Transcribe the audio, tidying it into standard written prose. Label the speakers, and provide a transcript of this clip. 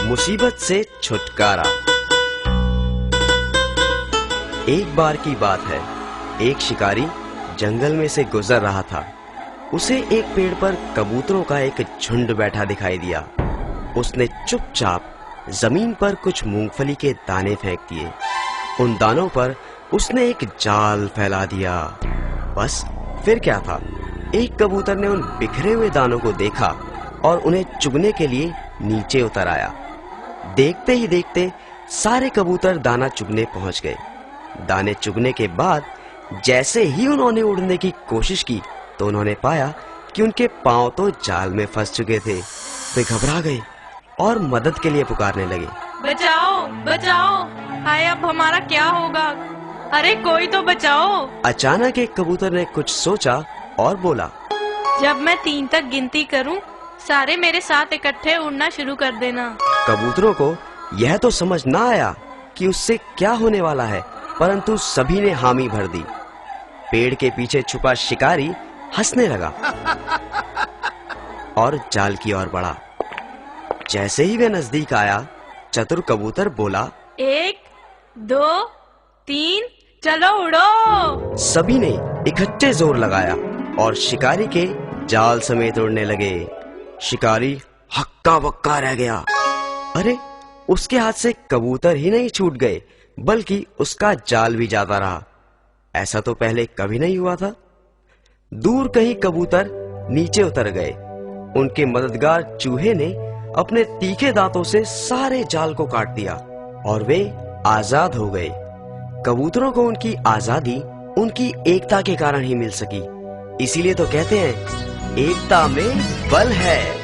Speaker 1: मुसीबत से छुटकारा। एक बार की बात है, एक शिकारी जंगल में से गुजर रहा था। उसे एक पेड़ पर कबूतरों का एक झुंड बैठा दिखाई दिया। उसने चुपचाप जमीन पर कुछ मूंगफली के दाने फेंक दिए। उन दानों पर उसने एक जाल फैला दिया। बस फिर क्या था, एक कबूतर ने उन बिखरे हुए दानों को देखा और उन्हें चुगने के लिए नीचे उतर आया। देखते ही देखते सारे कबूतर दाना चुगने पहुंच गए। दाने चुगने के बाद जैसे ही उन्होंने उड़ने की कोशिश की तो उन्होंने पाया कि उनके पांव तो जाल में फंस चुके थे। वे घबरा गए और मदद के लिए पुकारने लगे,
Speaker 2: बचाओ बचाओ, हाय अब हमारा क्या होगा, अरे कोई तो बचाओ।
Speaker 1: अचानक एक कबूतर ने कुछ सोचा और बोला,
Speaker 2: जब मैं 3 तक गिनती करूं, सारे मेरे साथ इकट्ठे उड़ना शुरू कर देना।
Speaker 1: कबूतरों को यह तो समझ ना आया कि उससे क्या होने वाला है, परंतु सभी ने हामी भर दी। पेड़ के पीछे छुपा शिकारी हंसने लगा और जाल की ओर बढ़ा। जैसे ही वे नजदीक आया, चतुर कबूतर बोला, 1 2 3 चलो उड़ो। सभी ने इकट्ठे जोर लगाया और शिकारी के जाल समेत उड़ने लगे। शिकारी हक्का बक्का रह गया। अरे, उसके हाथ से कबूतर ही नहीं छूट गए, बल्कि उसका जाल भी जाता रहा। ऐसा तो पहले कभी नहीं हुआ था। दूर कहीं कबूतर नीचे उतर गए। उनके मददगार चूहे ने अपने तीखे दांतों से सारे जाल को काट दिया और वे आजाद हो गए। कबूतरों को उनकी आजादी उनकी एकता के कारण ही मिल सकी। इसीलिए तो कहते हैं, एकता में बल है।